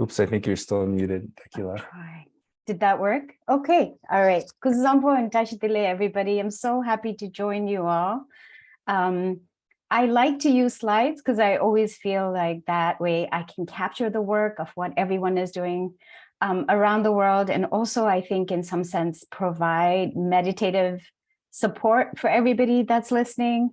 Oops, I think you're still muted, Dekila. Did that work? Okay, all right. Kuzampo and Tashitile, everybody. I'm so happy to join you all. I like to use slides because I always feel like that way I can capture the work of what everyone is doing around the world. And also, I think in some sense, provide meditative support for everybody that's listening.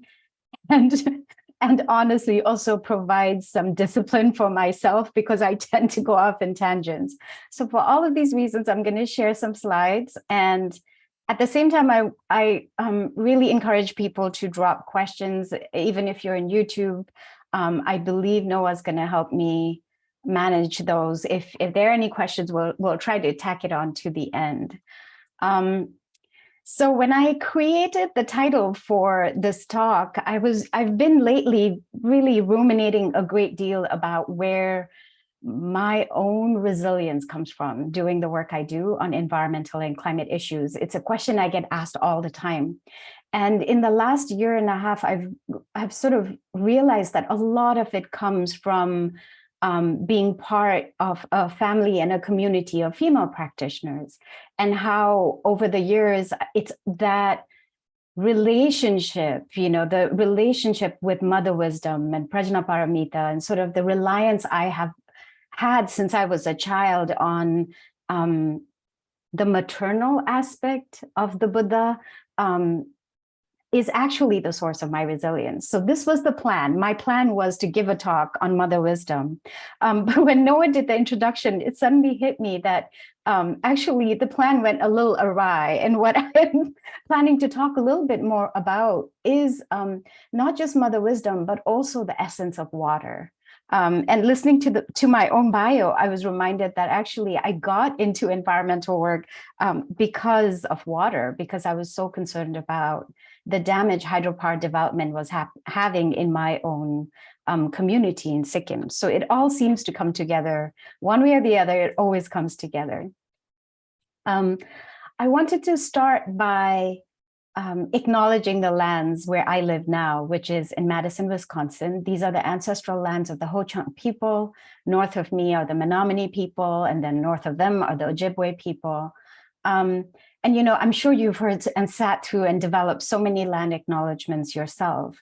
And honestly, also provides some discipline for myself because I tend to go off in tangents. So for all of these reasons, I'm going to share some slides. And at the same time, I really encourage people to drop questions, even if you're in YouTube. I believe Noah's going to help me manage those. If there are any questions, we'll try to tack it on to the end. So when I created the title for this talk, I've been lately really ruminating a great deal about where my own resilience comes from doing the work I do on environmental and climate issues. It's a question I get asked all the time. And in the last year and a half, I've sort of realized that a lot of it comes from being part of a family and a community of female practitioners, and how over the years, it's that relationship, the relationship with Mother Wisdom and Prajna Paramita, and sort of the reliance I have had since I was a child on the maternal aspect of the Buddha, is actually the source of my resilience. So this was the plan. My plan was to give a talk on Mother Wisdom. But when Noah did the introduction, it suddenly hit me that actually the plan went a little awry. And what I'm planning to talk a little bit more about is not just Mother Wisdom, but also the essence of water. And listening to my own bio, I was reminded that actually I got into environmental work because of water, because I was so concerned about the damage hydropower development was having in my own community in Sikkim. So it all seems to come together one way or the other. It always comes together. I wanted to start by acknowledging the lands where I live now, which is in Madison, Wisconsin. These are the ancestral lands of the Ho-Chunk people. North of me are the Menominee people, and then north of them are the Ojibwe people. And I'm sure you've heard and sat through and developed so many land acknowledgements yourself.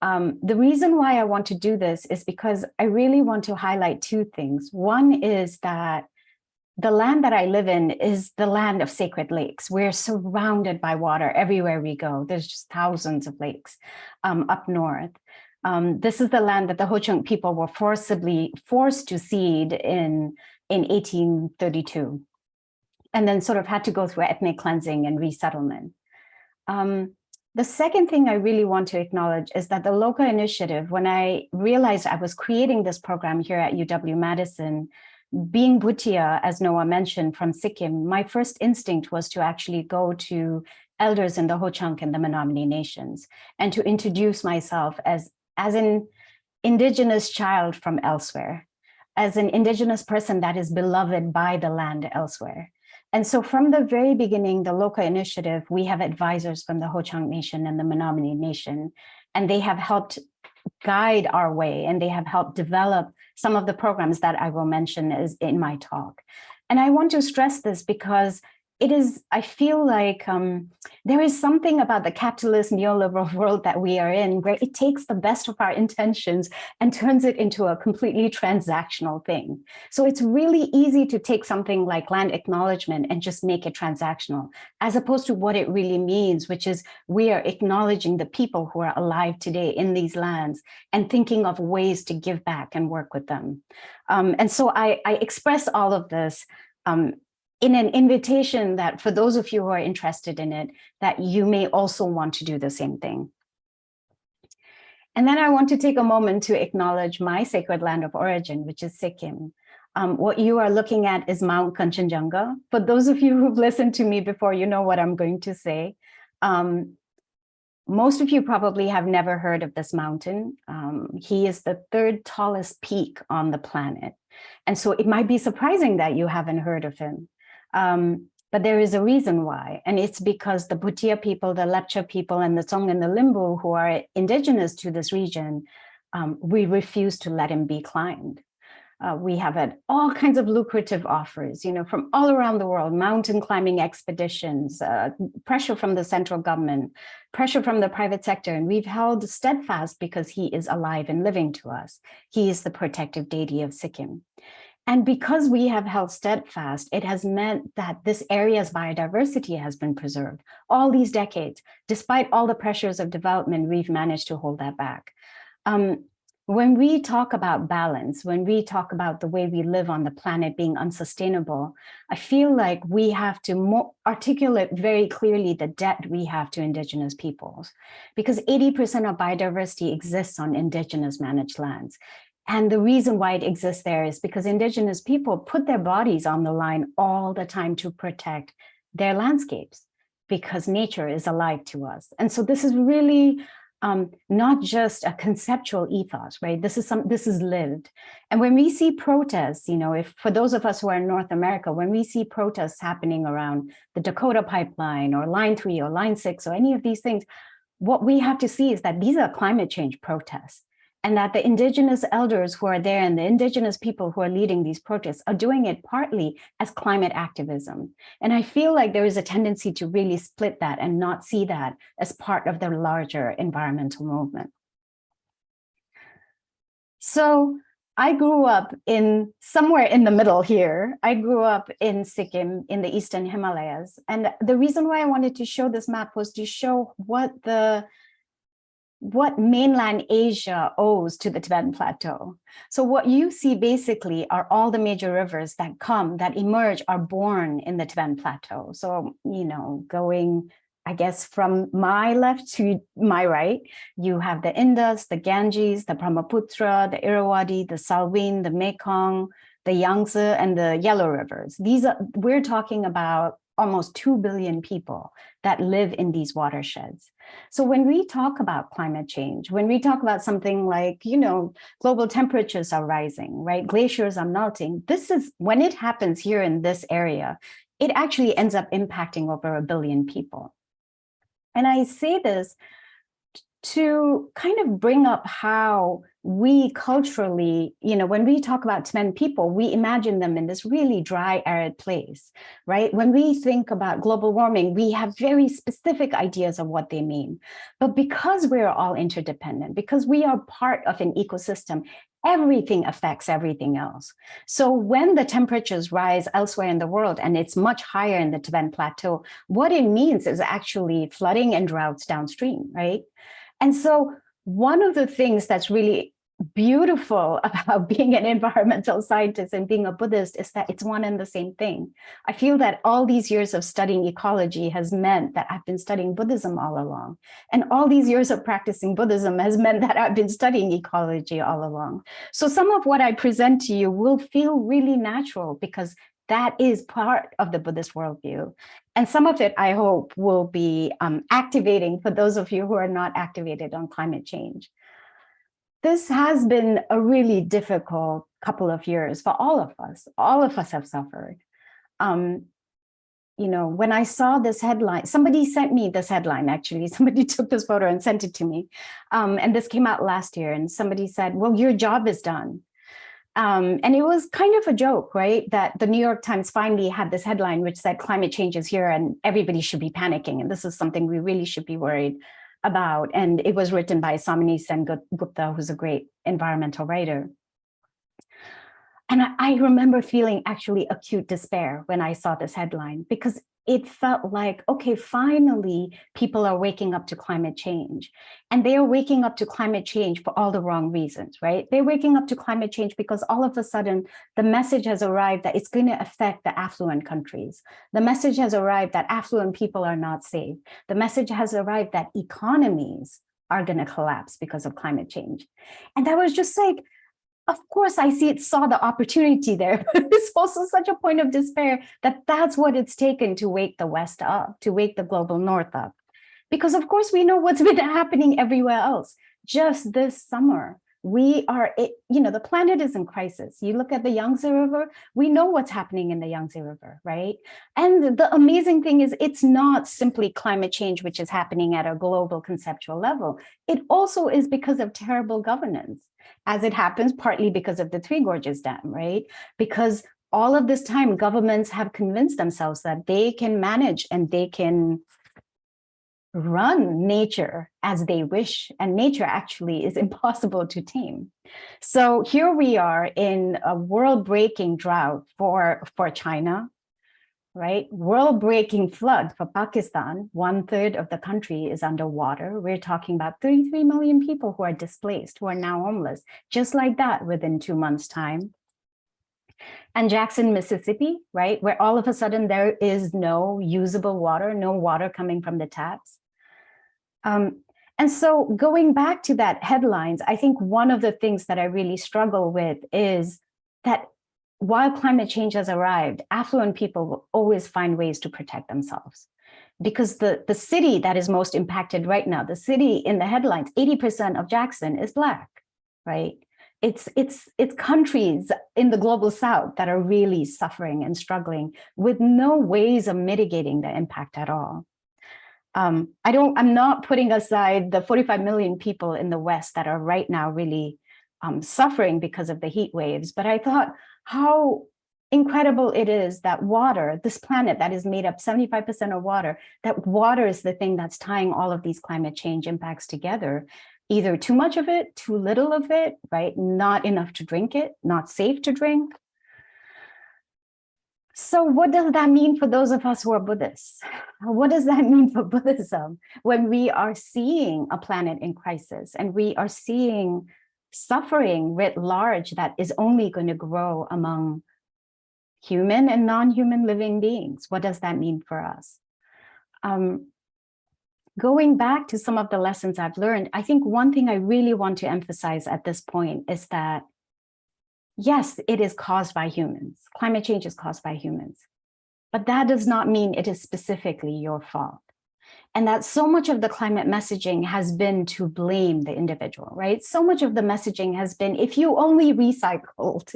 The reason why I want to do this is because I really want to highlight two things. One is that the land that I live in is the land of sacred lakes. We're surrounded by water everywhere we go. There's just thousands of lakes up north. This is the land that the Ho-Chunk people were forced to cede in 1832, and then sort of had to go through ethnic cleansing and resettlement. The second thing I really want to acknowledge is that the Loka Initiative, when I realized I was creating this program here at UW-Madison, being Bhutia, as Noah mentioned, from Sikkim, my first instinct was to actually go to elders in the Ho-Chunk and the Menominee nations and to introduce myself as an indigenous child from elsewhere, as an indigenous person that is beloved by the land elsewhere. And so from the very beginning, the Loka Initiative, we have advisors from the Ho-Chunk Nation and the Menominee Nation, and they have helped guide our way, and they have helped develop some of the programs that I will mention is in my talk. And I want to stress this because I feel like there is something about the capitalist neoliberal world that we are in where it takes the best of our intentions and turns it into a completely transactional thing. So it's really easy to take something like land acknowledgement and just make it transactional, as opposed to what it really means, which is we are acknowledging the people who are alive today in these lands and thinking of ways to give back and work with them. And so I express all of this in an invitation that for those of you who are interested in it, that you may also want to do the same thing. And then I want to take a moment to acknowledge my sacred land of origin, which is Sikkim. What you are looking at is Mount Kanchenjunga. For those of you who've listened to me before, you know what I'm going to say. Most of you probably have never heard of this mountain. He is the third tallest peak on the planet. And so it might be surprising that you haven't heard of him. But there is a reason why, and it's because the Bhutia people, the Lepcha people, and the Tsong and the Limbu, who are indigenous to this region, we refuse to let him be climbed. We have had all kinds of lucrative offers, from all around the world, mountain climbing expeditions, pressure from the central government, pressure from the private sector. And we've held steadfast because he is alive and living to us. He is the protective deity of Sikkim. And because we have held steadfast, it has meant that this area's biodiversity has been preserved all these decades. Despite all the pressures of development, we've managed to hold that back. When we talk about balance, when we talk about the way we live on the planet being unsustainable, I feel like we have to articulate very clearly the debt we have to Indigenous peoples, because 80% of biodiversity exists on Indigenous managed lands. And the reason why it exists there is because Indigenous people put their bodies on the line all the time to protect their landscapes, because nature is alive to us. And so this is really not just a conceptual ethos, right? This is lived. And when we see protests, if for those of us who are in North America, when we see protests happening around the Dakota pipeline or Line 3 or Line 6 or any of these things, what we have to see is that these are climate change protests, and that the Indigenous elders who are there and the Indigenous people who are leading these protests are doing it partly as climate activism. And I feel like there is a tendency to really split that and not see that as part of the larger environmental movement. So I grew up somewhere in the middle here. I grew up in Sikkim in the Eastern Himalayas. And the reason why I wanted to show this map was to show what mainland Asia owes to the Tibetan Plateau. So what you see basically are all the major rivers that emerge, are born in the Tibetan Plateau. So, going, I guess, from my left to my right, you have the Indus, the Ganges, the Brahmaputra, the Irrawaddy, the Salween, the Mekong, the Yangtze, and the Yellow Rivers. We're talking about almost 2 billion people that live in these watersheds. So when we talk about climate change, when we talk about something like, global temperatures are rising, right? Glaciers are melting. When it happens here in this area, it actually ends up impacting over 1 billion people. And I say this to kind of bring up how we culturally, when we talk about Tibetan people, we imagine them in this really dry, arid place, right? When we think about global warming, we have very specific ideas of what they mean. But because we're all interdependent, because we are part of an ecosystem, everything affects everything else. So when the temperatures rise elsewhere in the world, and it's much higher in the Tibetan Plateau, what it means is actually flooding and droughts downstream, right? And so one of the things that's really beautiful about being an environmental scientist and being a Buddhist is that it's one and the same thing. I feel that all these years of studying ecology has meant that I've been studying Buddhism all along. And all these years of practicing Buddhism has meant that I've been studying ecology all along. So some of what I present to you will feel really natural because that is part of the Buddhist worldview. And some of it, I hope, will be activating for those of you who are not activated on climate change. This has been a really difficult couple of years for all of us. All of us have suffered. When I saw this headline, somebody sent me this headline, actually. Somebody took this photo and sent it to me. And this came out last year. And somebody said, well, your job is done. And it was kind of a joke, right? That the New York Times finally had this headline which said climate change is here and everybody should be panicking. And this is something we really should be worried about. And it was written by Samini Sen-Gupta, who's a great environmental writer. And I remember feeling actually acute despair when I saw this headline, because it felt like, okay, finally, people are waking up to climate change. And they are waking up to climate change for all the wrong reasons, right? They're waking up to climate change because all of a sudden, the message has arrived that it's going to affect the affluent countries. The message has arrived that affluent people are not safe. The message has arrived that economies are going to collapse because of climate change. And that was just like, of course, saw the opportunity there, but it's also such a point of despair that that's what it's taken to wake the West up, to wake the global North up. Because of course, we know what's been happening everywhere else. Just this summer, the planet is in crisis. You look at the Yangtze River, we know what's happening in the Yangtze River, right? And the amazing thing is it's not simply climate change, which is happening at a global conceptual level. It also is because of terrible governance. As it happens, partly because of the Three Gorges Dam, right? Because all of this time, governments have convinced themselves that they can manage and they can run nature as they wish, and nature actually is impossible to tame. So here we are in a world-breaking drought for China, right? World-breaking flood for Pakistan. 1/3 of the country is underwater. We're talking about 33 million people who are displaced, who are now homeless, just like that within 2 months' time. And Jackson, Mississippi, right? Where all of a sudden there is no usable water, no water coming from the taps. And so going back to that headlines, I think one of the things that I really struggle with is that while climate change has arrived, affluent people will always find ways to protect themselves. Because the city that is most impacted right now, the city in the headlines, 80% of Jackson is Black, right? It's countries in the global South that are really suffering and struggling with no ways of mitigating the impact at all. I'm not putting aside the 45 million people in the West that are right now really suffering because of the heat waves, but I thought how incredible it is that water, this planet that is made up 75% of water, that water is the thing that's tying all of these climate change impacts together. Either too much of it, too little of it, right? Not enough to drink it, not safe to drink. So what does that mean for those of us who are Buddhists? What does that mean for Buddhism when we are seeing a planet in crisis and we are seeing suffering writ large that is only going to grow among human and non-human living beings? What does that mean for us? Going back to some of the lessons I've learned, I think one thing I really want to emphasize at this point is that yes, it is caused by humans. Climate change is caused by humans, but that does not mean it is specifically your fault. And that so much of the climate messaging has been to blame the individual, right? So much of the messaging has been, if you only recycled,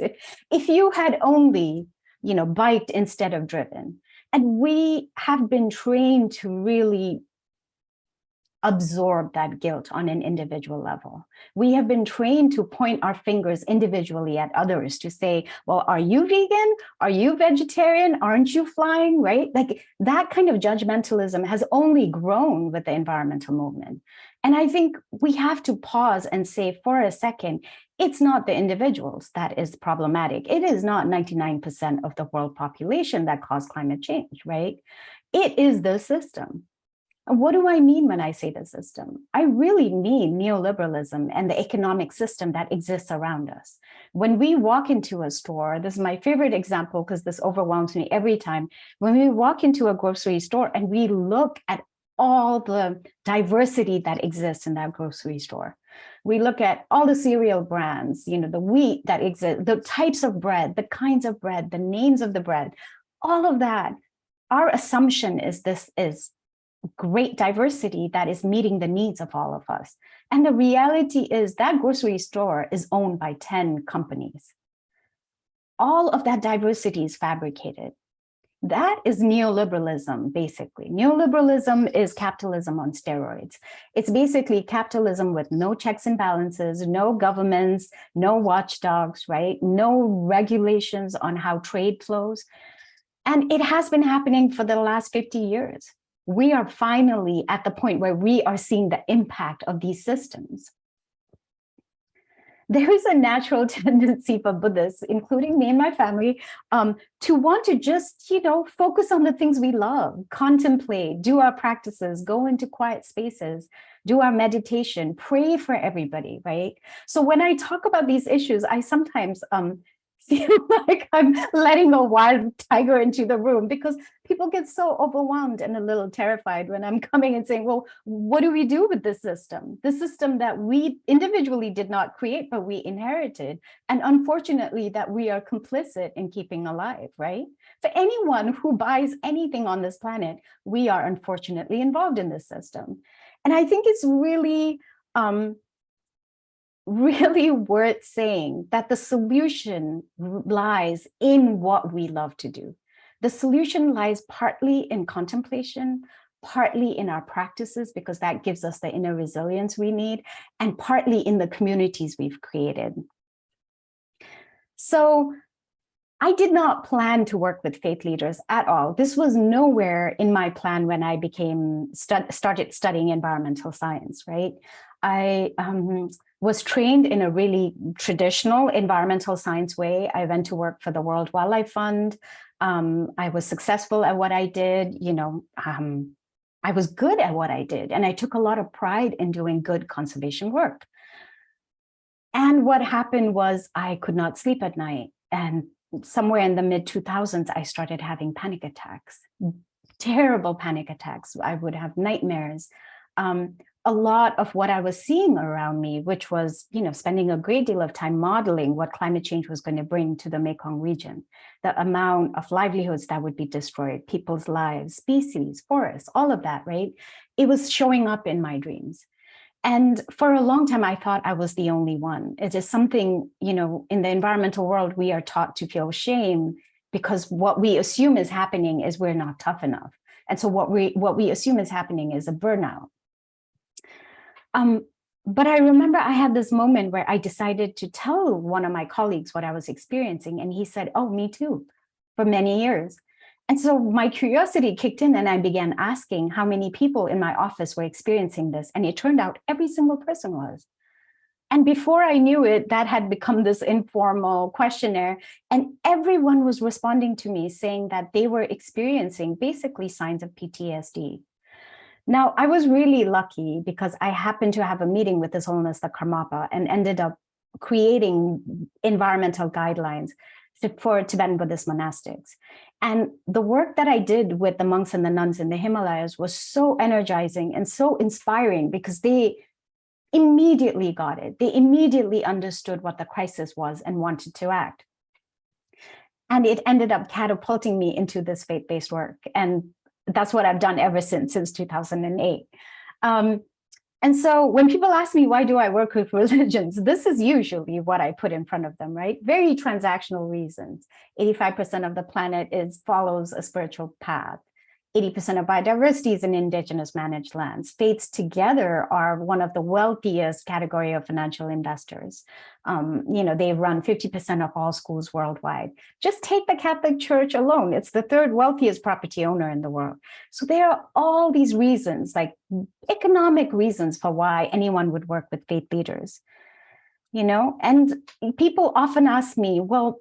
if you had only, biked instead of driven. And we have been trained to really absorb that guilt on an individual level. We have been trained to point our fingers individually at others to say, well, are you vegan? Are you vegetarian? Aren't you flying, right? Like that kind of judgmentalism has only grown with the environmental movement. And I think we have to pause and say for a second, it's not the individuals that is problematic. It is not 99% of the world population that caused climate change, right? It is the system. And what do I mean when I say the system? I really mean neoliberalism and the economic system that exists around us. When we walk into a store, this is my favorite example because this overwhelms me every time. When we walk into a grocery store and we look at all the diversity that exists in that grocery store, we look at all the cereal brands, the wheat that exists, the types of bread, the kinds of bread, the names of the bread, all of that. Our assumption is this is great diversity that is meeting the needs of all of us. And the reality is that grocery store is owned by 10 companies. All of that diversity is fabricated. That is neoliberalism, basically. Neoliberalism is capitalism on steroids. It's basically capitalism with no checks and balances, no governments, no watchdogs, right? No regulations on how trade flows. And it has been happening for the last 50 years. We are finally at the point where we are seeing the impact of these systems. There is a natural tendency for Buddhists, including me and my family, to want to just, focus on the things we love, contemplate, do our practices, go into quiet spaces, do our meditation, pray for everybody, right? So when I talk about these issues, I sometimes feel like I'm letting a wild tiger into the room because people get so overwhelmed and a little terrified when I'm coming and saying, well, what do we do with this system? The system that we individually did not create, but we inherited. And unfortunately, that we are complicit in keeping alive, right? For anyone who buys anything on this planet, we are unfortunately involved in this system. And I think it's really worth saying that the solution lies in what we love to do. The solution lies partly in contemplation, partly in our practices, because that gives us the inner resilience we need, and partly in the communities we've created. So I did not plan to work with faith leaders at all. This was nowhere in my plan when I started studying environmental science, right? I was trained in a really traditional environmental science way. I went to work for the World Wildlife Fund. I was successful at what I did. I was good at what I did, and I took a lot of pride in doing good conservation work. And what happened was I could not sleep at night. And somewhere in the mid-2000s, I started having panic attacks, terrible panic attacks. I would have nightmares. A lot of what I was seeing around me, which was, spending a great deal of time modeling what climate change was going to bring to the Mekong region, the amount of livelihoods that would be destroyed, people's lives, species, forests, all of that, right? It was showing up in my dreams. And for a long time, I thought I was the only one. It is something, in the environmental world, we are taught to feel shame because what we assume is happening is we're not tough enough. And so what we assume is happening is a burnout. But I remember I had this moment where I decided to tell one of my colleagues what I was experiencing. And he said, oh, me too, for many years. And so my curiosity kicked in and I began asking how many people in my office were experiencing this. And it turned out every single person was. And before I knew it, that had become this informal questionnaire. And everyone was responding to me saying that they were experiencing basically signs of PTSD. Now, I was really lucky because I happened to have a meeting with His Holiness the Karmapa and ended up creating environmental guidelines for Tibetan Buddhist monastics. And the work that I did with the monks and the nuns in the Himalayas was so energizing and so inspiring because they immediately got it. They immediately understood what the crisis was and wanted to act. And it ended up catapulting me into this faith-based work. And that's what I've done ever since 2008. And so when people ask me, why do I work with religions? This is usually what I put in front of them, right? Very transactional reasons. 85% of the planet follows a spiritual path. 80% of biodiversity is in indigenous managed lands. Faiths together are one of the wealthiest category of financial investors. They run 50% of all schools worldwide. Just take the Catholic Church alone. It's the third wealthiest property owner in the world. So there are all these reasons, like economic reasons for why anyone would work with faith leaders, and people often ask me, well,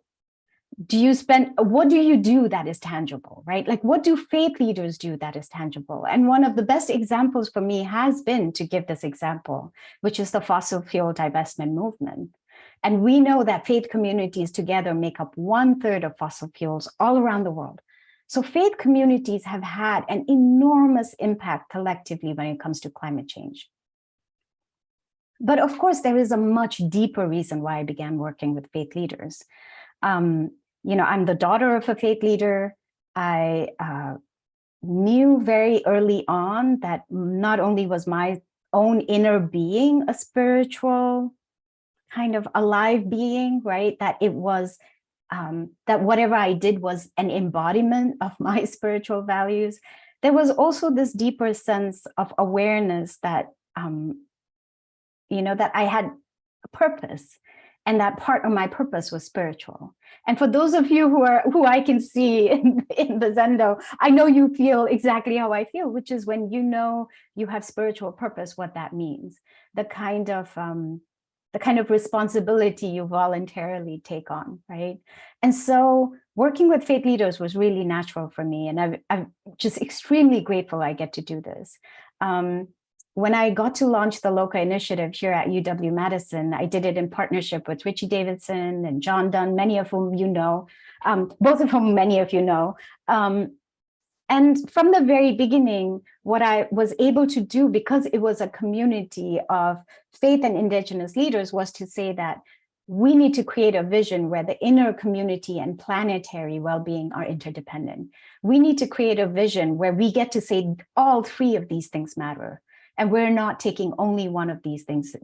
what do you do that is tangible, right? Like, what do faith leaders do that is tangible? And one of the best examples for me has been to give this example, which is the fossil fuel divestment movement. And we know that faith communities together make up 1/3 of fossil fuels all around the world. So faith communities have had an enormous impact collectively when it comes to climate change. But of course, there is a much deeper reason why I began working with faith leaders. I'm the daughter of a faith leader. I knew very early on that not only was my own inner being a spiritual kind of alive being, right? That it was, that whatever I did was an embodiment of my spiritual values. There was also this deeper sense of awareness that, that I had a purpose. And that part of my purpose was spiritual. And for those of you who I can see in the Zendo, I know you feel exactly how I feel, which is when you have spiritual purpose, what that means, the kind of responsibility you voluntarily take on, right? And so working with faith leaders was really natural for me, and I'm just extremely grateful I get to do this. When I got to launch the Loka Initiative here at UW-Madison, I did it in partnership with Richie Davidson and John Dunn, many of whom you know, both of whom many of you know. And from the very beginning, what I was able to do, because it was a community of faith and indigenous leaders, was to say that we need to create a vision where the inner community and planetary well-being are interdependent. We need to create a vision where we get to say all three of these things matter. And we're not taking only one of these things.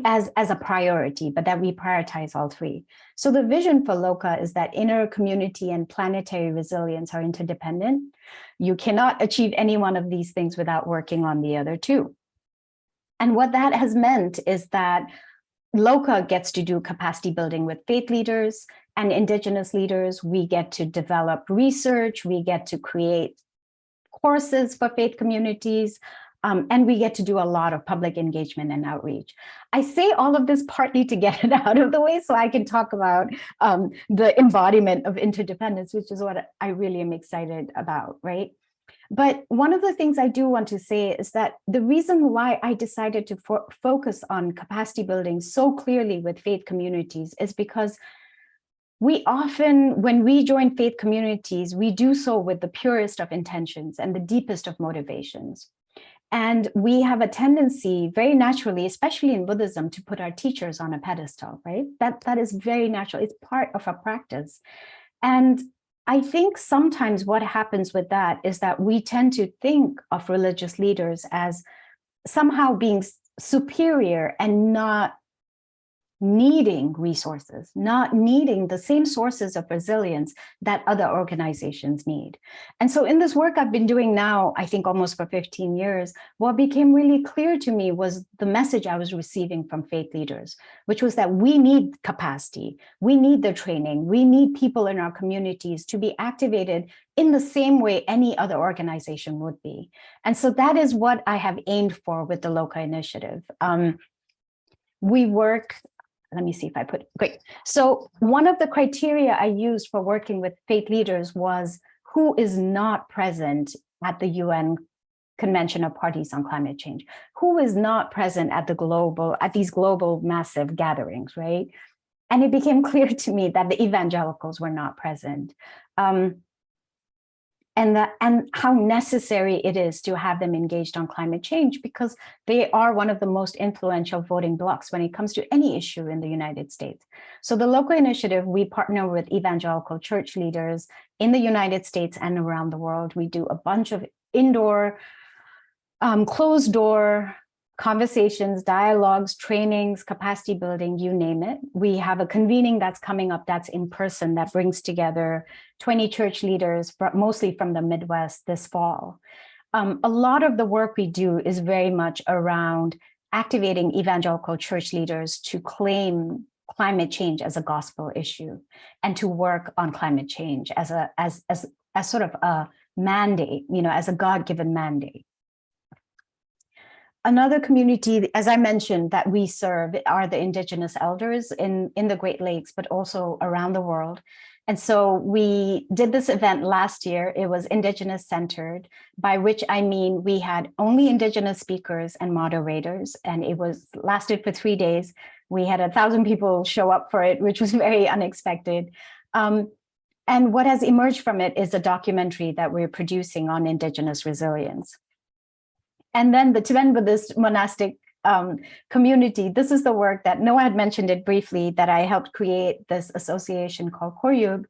as a priority, but that we prioritize all three. So the vision for Loka is that inner community and planetary resilience are interdependent. You cannot achieve any one of these things without working on the other two. And what that has meant is that Loka gets to do capacity building with faith leaders and indigenous leaders. We get to develop research, we get to create courses for faith communities, and we get to do a lot of public engagement and outreach. I say all of this partly to get it out of the way so I can talk about the embodiment of interdependence, which is what I really am excited about, right? But one of the things I do want to say is that the reason why I decided to focus on capacity building so clearly with faith communities is because we often, when we join faith communities, we do so with the purest of intentions and the deepest of motivations. And we have a tendency very naturally, especially in Buddhism, to put our teachers on a pedestal, right? That is very natural. It's part of our practice. And I think sometimes what happens with that is that we tend to think of religious leaders as somehow being superior and not needing resources, not needing the same sources of resilience that other organizations need. And so in this work I've been doing now, I think almost for 15 years, what became really clear to me was the message I was receiving from faith leaders, which was that we need capacity, we need the training, we need people in our communities to be activated in the same way any other organization would be. And so that is what I have aimed for with the Loka Initiative. We work, let me see if I put it, great. So one of the criteria I used for working with faith leaders was who is not present at the UN Convention of Parties on Climate Change, who is not present at these global massive gatherings, right? And it became clear to me that the evangelicals were not present. And how necessary it is to have them engaged on climate change, because they are one of the most influential voting blocs when it comes to any issue in the United States. So the Loka Initiative, we partner with evangelical church leaders in the United States and around the world. We do a bunch of indoor, closed door conversations, dialogues, trainings, capacity building, you name it. We have a convening that's coming up that's in person that brings together 20 church leaders, mostly from the Midwest this fall. A lot of the work we do is very much around activating evangelical church leaders to claim climate change as a gospel issue and to work on climate change as sort of a mandate, as a God-given mandate. Another community, as I mentioned, that we serve are the indigenous elders in the Great Lakes, but also around the world. And so we did this event last year. It was indigenous centered, by which I mean we had only indigenous speakers and moderators, and it lasted for 3 days. We had 1,000 people show up for it, which was very unexpected. And what has emerged from it is a documentary that we're producing on indigenous resilience. And then the Tibetan Buddhist monastic community, this is the work that Noah had mentioned it briefly, that I helped create this association called Koryug,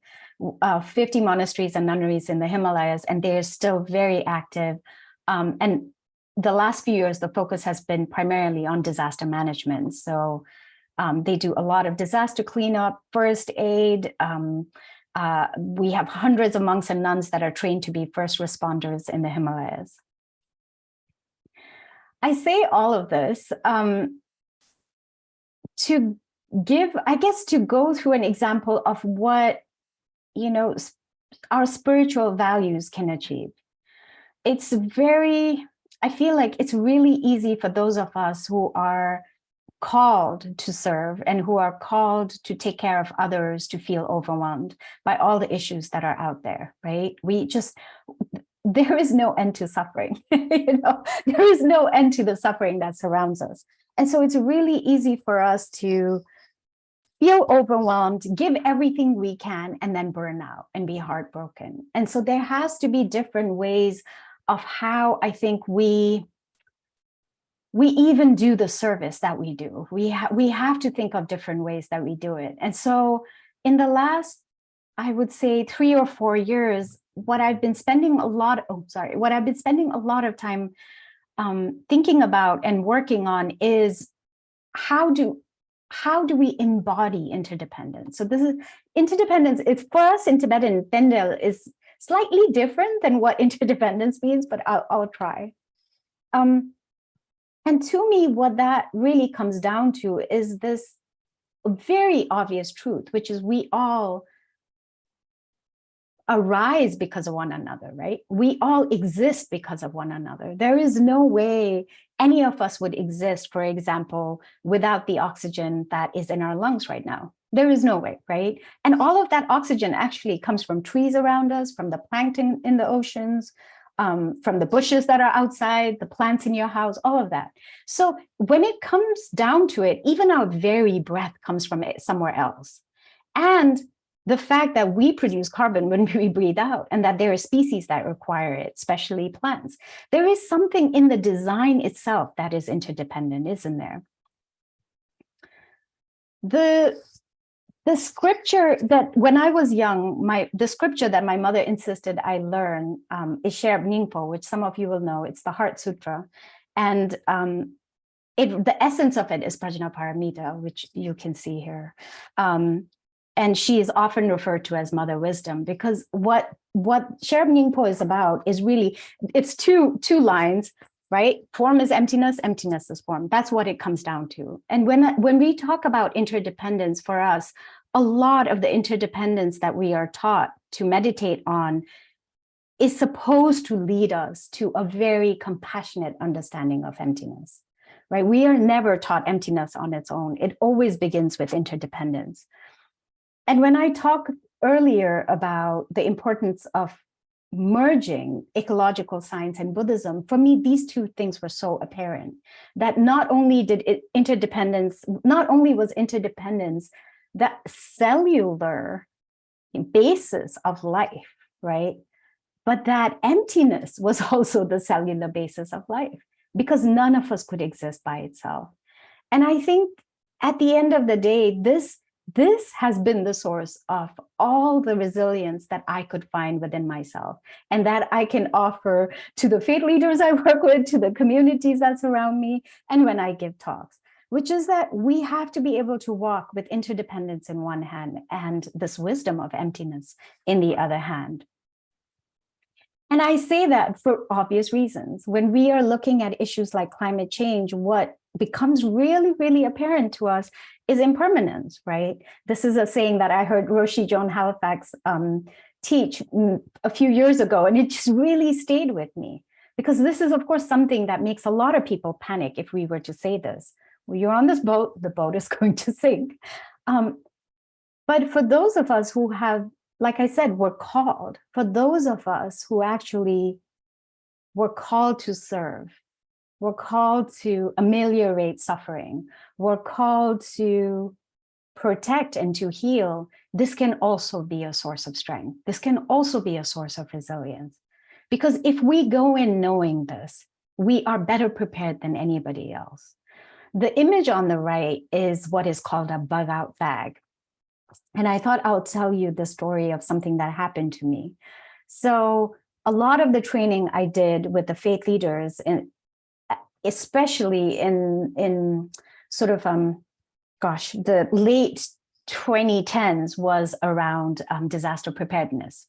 50 monasteries and nunneries in the Himalayas, and they're still very active. And the last few years, the focus has been primarily on disaster management. So they do a lot of disaster cleanup, first aid. We have hundreds of monks and nuns that are trained to be first responders in the Himalayas. I say all of this to go through an example of what, our spiritual values can achieve. I feel like it's really easy for those of us who are called to serve and who are called to take care of others to feel overwhelmed by all the issues that are out there, right? There is no end to suffering. There is no end to the suffering that surrounds us. And so it's really easy for us to feel overwhelmed, give everything we can, and then burn out and be heartbroken. And so there has to be different ways of how I think we even do the service that we do. We have to think of different ways that we do it. And so in the last, I would say 3 or 4 years, what I've been spending a lot of time thinking about and working on is how do we embody interdependence? So this is interdependence. It's for us in Tibetan, Tendel is slightly different than what interdependence means, but I'll try. And to me, what that really comes down to is this very obvious truth, which is we all arise because of one another, right? We all exist because of one another. There is no way any of us would exist, for example, without the oxygen that is in our lungs right now. There is no way, right? And all of that oxygen actually comes from trees around us, from the plankton in the oceans, from the bushes that are outside, the plants in your house, all of that. So when it comes down to it, even our very breath comes from somewhere else. And the fact that we produce carbon when we breathe out, and that there are species that require it, especially plants. There is something in the design itself that is interdependent, isn't there? The scripture that when I was young, the scripture that my mother insisted I learn is Sherab Nyingpo, which some of you will know. It's the Heart Sutra. And the essence of it is Prajna Paramita, which you can see here. And she is often referred to as Mother Wisdom, because what Sherab Nyingpo is about is really, it's two lines, right? Form is emptiness, emptiness is form. That's what it comes down to. And when we talk about interdependence for us, a lot of the interdependence that we are taught to meditate on is supposed to lead us to a very compassionate understanding of emptiness, right? We are never taught emptiness on its own. It always begins with interdependence. And when I talked earlier about the importance of merging ecological science and Buddhism, for me, these two things were so apparent that not only was interdependence the cellular basis of life, right? But that emptiness was also the cellular basis of life, because none of us could exist by itself. And I think at the end of the day, this has been the source of all the resilience that I could find within myself, and that I can offer to the faith leaders I work with, to the communities that surround me, and when I give talks, which is that we have to be able to walk with interdependence in one hand and this wisdom of emptiness in the other hand. And I say that for obvious reasons. When we are looking at issues like climate change, what becomes really, really apparent to us is impermanence, right? This is a saying that I heard Roshi Joan Halifax teach a few years ago, and it just really stayed with me, because this is, of course, something that makes a lot of people panic if we were to say this. Well, you're on this boat, the boat is going to sink. But for those of us who have, like I said, we're called, for those of us who actually were called to serve, we're called to ameliorate suffering, we're called to protect and to heal, this can also be a source of strength. This can also be a source of resilience. Because if we go in knowing this, we are better prepared than anybody else. The image on the right is what is called a bug out bag. And I thought I'll tell you the story of something that happened to me. So a lot of the training I did with the faith leaders, especially in sort of, the late 2010s, was around disaster preparedness.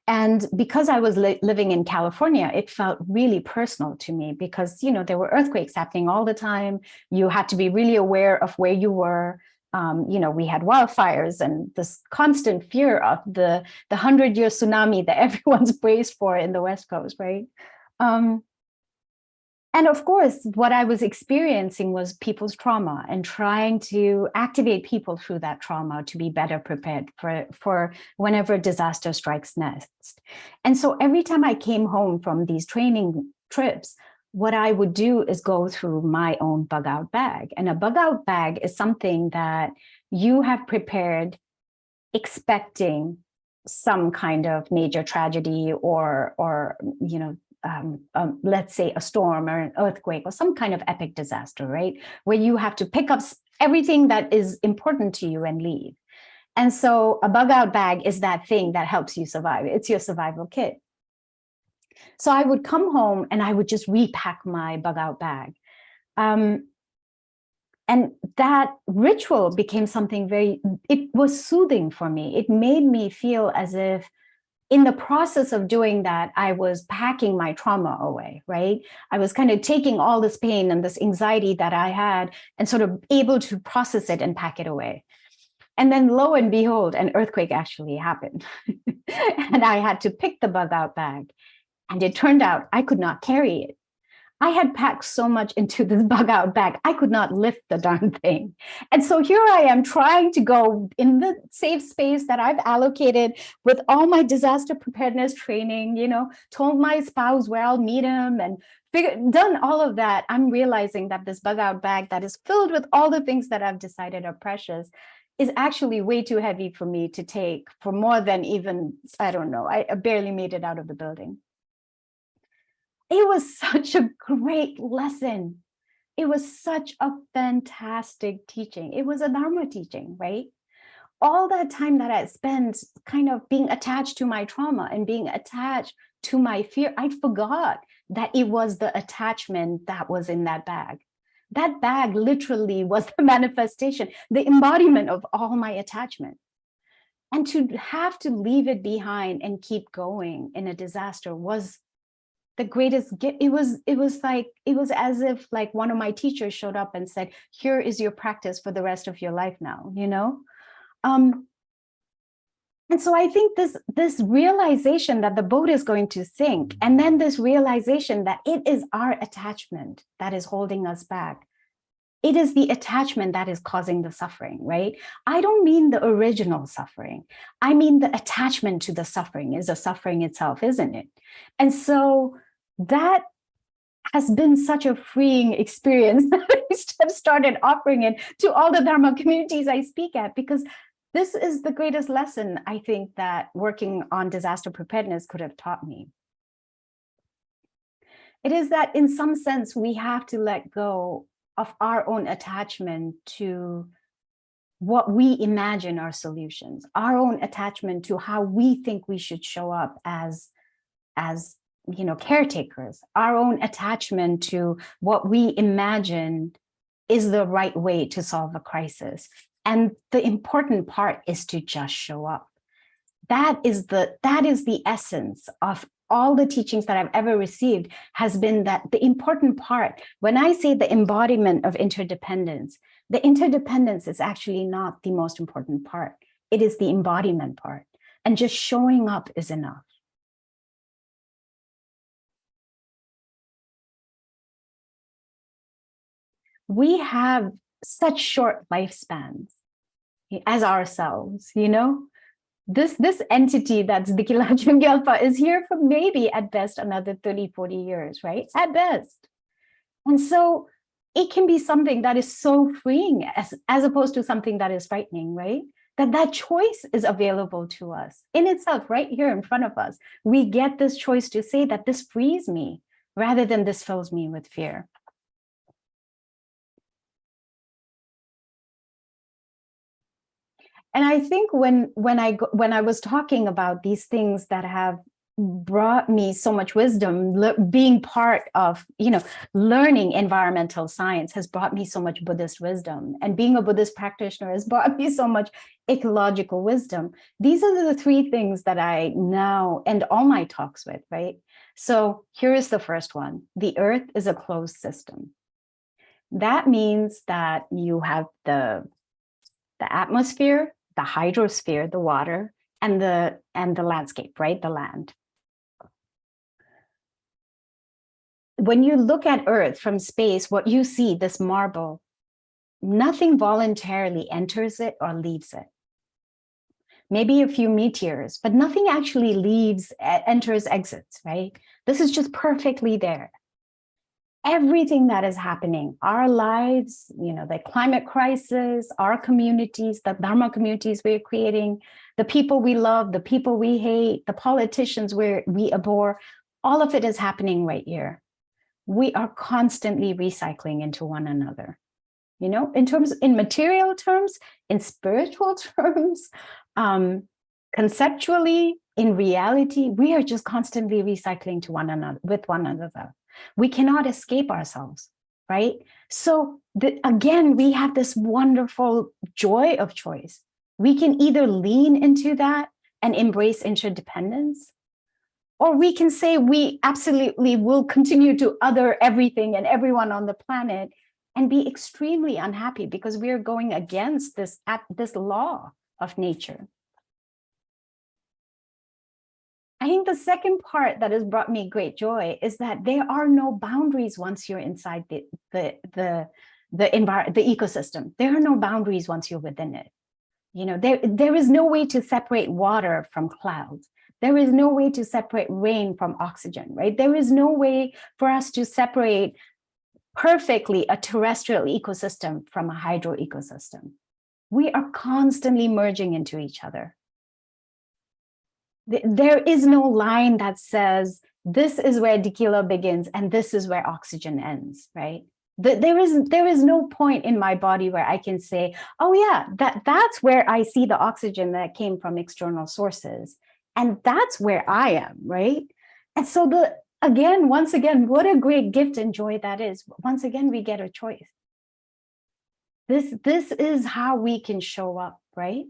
And because I was living in California, it felt really personal to me, because, you know, there were earthquakes happening all the time. You had to be really aware of where you were. You know, we had wildfires and this constant fear of the 100-year tsunami that everyone's braced for in the West Coast, right? And of course, what I was experiencing was people's trauma, and trying to activate people through that trauma to be better prepared for whenever disaster strikes next. And so every time I came home from these training trips, what I would do is go through my own bug out bag. And a bug out bag is something that you have prepared expecting some kind of major tragedy or you know, let's say a storm or an earthquake or some kind of epic disaster, right? Where you have to pick up everything that is important to you and leave. And so a bug out bag is that thing that helps you survive. It's your survival kit. So I would come home and I would just repack my bug out bag. And that ritual became something it was soothing for me. It made me feel as if in the process of doing that, I was packing my trauma away, right? I was kind of taking all this pain and this anxiety that I had and sort of able to process it and pack it away. And then lo and behold, an earthquake actually happened. And I had to pick the bug out bag. And it turned out I could not carry it. I had packed so much into this bug out bag, I could not lift the darn thing. And so here I am trying to go in the safe space that I've allocated with all my disaster preparedness training, told my spouse where I'll meet him and done all of that. I'm realizing that this bug out bag that is filled with all the things that I've decided are precious is actually way too heavy for me to take for more than even, I don't know, I barely made it out of the building. It was such a great lesson. It was such a fantastic teaching. It was a Dharma teaching, right? All that time that I spent kind of being attached to my trauma and being attached to my fear, I forgot that it was the attachment that was in that bag. That bag literally was the manifestation, the embodiment of all my attachment. And to have to leave it behind and keep going in a disaster was the greatest gift. It was as if like one of my teachers showed up and said, here is your practice for the rest of your life now, and so I think this realization that the boat is going to sink, and then this realization that it is our attachment that is holding us back. It is the attachment that is causing the suffering, right? I don't mean the original suffering. I mean the attachment to the suffering is the suffering itself, isn't it? And so that has been such a freeing experience that I started offering it to all the Dharma communities I speak at, because this is the greatest lesson I think that working on disaster preparedness could have taught me. It is that in some sense, we have to let go of our own attachment to what we imagine are solutions, our own attachment to how we think we should show up as caretakers, our own attachment to what we imagine is the right way to solve a crisis. And the important part is to just show up. That is the essence of all the teachings that I've ever received, has been that the important part, when I say the embodiment of interdependence, the interdependence is actually not the most important part. It is the embodiment part. And just showing up is enough. We have such short lifespans as ourselves, This entity that's Dekila Chungyalpa is here for maybe at best another 30, 40 years, right? At best. And so it can be something that is so freeing as opposed to something that is frightening, right? That choice is available to us in itself, right here in front of us. We get this choice to say that this frees me rather than this fills me with fear. And I think when I was talking about these things that have brought me so much wisdom, being part of, learning environmental science has brought me so much Buddhist wisdom, and being a Buddhist practitioner has brought me so much ecological wisdom. These are the three things that I now end all my talks with, right? So here is the first one. The earth is a closed system. That means that you have the atmosphere, the hydrosphere, the water, and the landscape, right? The land. When you look at Earth from space, what you see, this marble, nothing voluntarily enters it or leaves it. Maybe a few meteors, but nothing actually leaves, enters, exits, right? This is just perfectly there. Everything that is happening, our lives, the climate crisis, our communities, the Dharma communities we're creating, the people we love, the people we hate, the politicians we abhor, all of it is happening right here. We are constantly recycling into one another, in material terms, in spiritual terms, conceptually, in reality, we are just constantly recycling with one another. We cannot escape ourselves right? So again, we have this wonderful joy of choice. We can either lean into that and embrace interdependence, or we can say we absolutely will continue to other everything and everyone on the planet and be extremely unhappy because we are going against this law of nature. I think the second part that has brought me great joy is that there are no boundaries once you're inside the ecosystem. There are no boundaries once you're within it. You know, there is no way to separate water from clouds. There is no way to separate rain from oxygen, right? There is no way for us to separate perfectly a terrestrial ecosystem from a hydro ecosystem. We are constantly merging into each other. There is no line that says, this is where Dekila begins and this is where oxygen ends, right? There is no point in my body where I can say, oh yeah, that's where I see the oxygen that came from external sources. And that's where I am, right? And so once again, what a great gift and joy that is. Once again, we get a choice. This is how we can show up, right?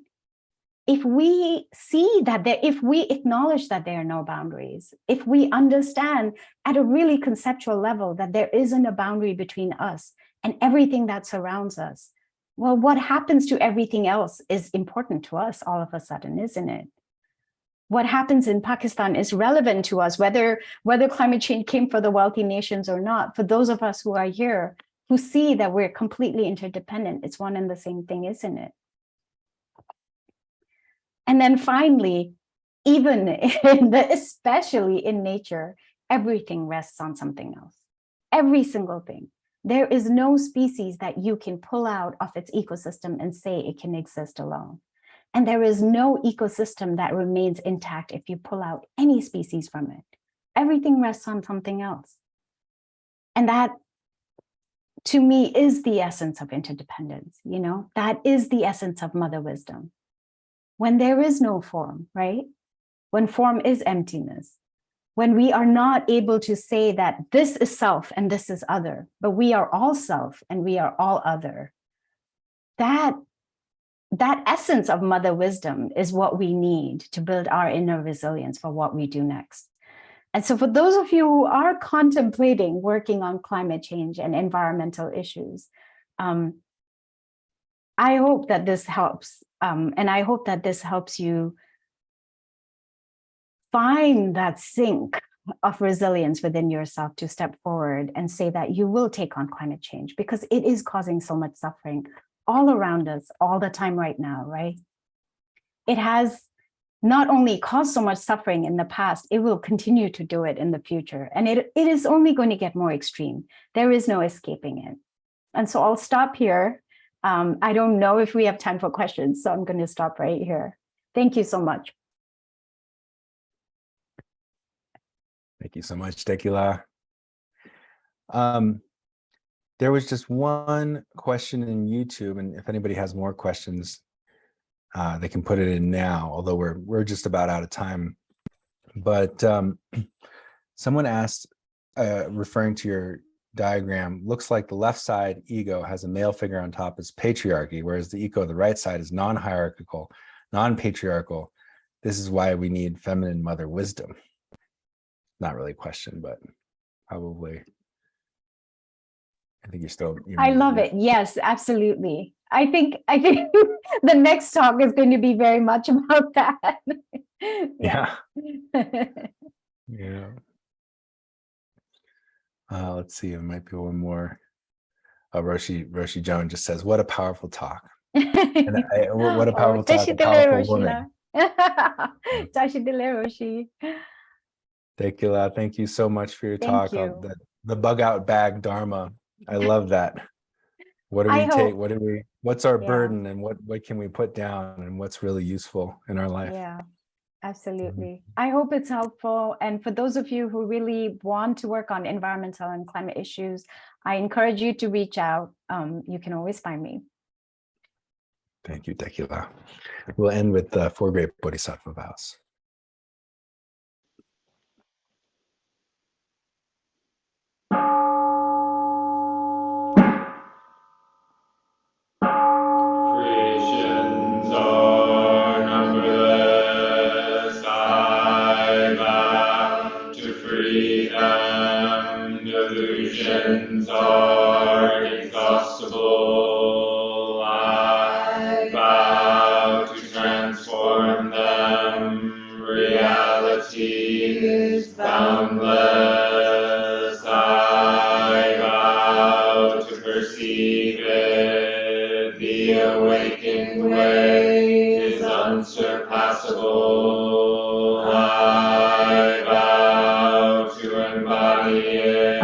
If we see that if we acknowledge that there are no boundaries, if we understand at a really conceptual level that there isn't a boundary between us and everything that surrounds us, well, what happens to everything else is important to us all of a sudden, isn't it? What happens in Pakistan is relevant to us, whether climate change came for the wealthy nations or not. For those of us who are here, who see that we're completely interdependent, it's one and the same thing, isn't it? And then finally, especially in nature, everything rests on something else. Every single thing. There is no species that you can pull out of its ecosystem and say it can exist alone. And there is no ecosystem that remains intact if you pull out any species from it. Everything rests on something else. And that, to me, is the essence of interdependence. You know, that is the essence of mother wisdom. When there is no form, right? When form is emptiness, when we are not able to say that this is self and this is other, but we are all self and we are all other, that essence of mother wisdom is what we need to build our inner resilience for what we do next. And so for those of you who are contemplating working on climate change and environmental issues, I hope that this helps. And I hope that this helps you find that sink of resilience within yourself to step forward and say that you will take on climate change, because it is causing so much suffering all around us all the time right now, right? It has not only caused so much suffering in the past, it will continue to do it in the future. And it is only going to get more extreme. There is no escaping it. And so I'll stop here. I don't know if we have time for questions, so I'm going to stop right here. Thank you so much. Thank you so much, Dekila. There was just one question in YouTube, and if anybody has more questions, they can put it in now, although we're just about out of time. But someone asked, referring to your diagram, looks like the left side ego has a male figure on top as patriarchy, whereas the ego, the right side, is non-hierarchical, non-patriarchal. This is why we need feminine mother wisdom. Not really a question, but probably. I think I love it. Yes, absolutely. I think the next talk is going to be very much about that. Yeah. Yeah. Let's see. It might be one more. Roshi Joan just says, "What a powerful talk." And what a powerful talk, a powerful woman. Roshi. Dekila, thank you so much for your talk. Thank you. The bug out bag Dharma. I love that. What do we take? What's our burden, and what can we put down, and what's really useful in our life? Yeah, absolutely. I hope it's helpful. And for those of you who really want to work on environmental and climate issues, I encourage you to reach out. You can always find me. Thank you, Dekila. We'll end with the 4 great Bodhisattva vows. free them. Delusions are inexhaustible. I vow to transform them. Reality is boundless. I vow to perceive it. The awakened way is unsurpassable. I vow to embody it.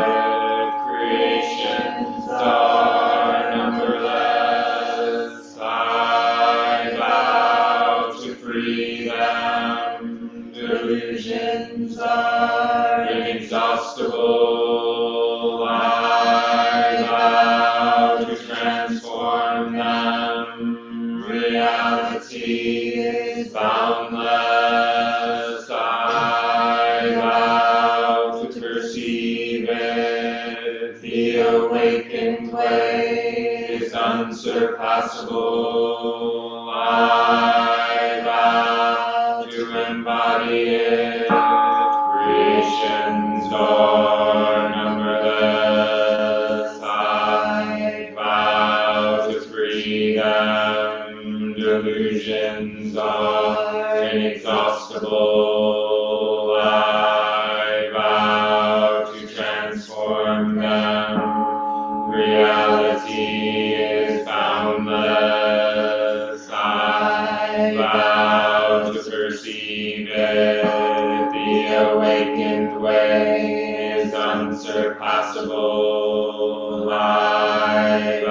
Creations are numberless. I vow to free them. Delusions are inexhaustible. I vow to transform them. Reality is boundless. I vow to perceive it. The awakened way is unsurpassable. I vow to embody it. Creations are numberless. I vow to free them. Delusions are inexhaustible. I vow to transform them. Reality is boundless. I vow to perceive it. The awakened way is unsurpassable. I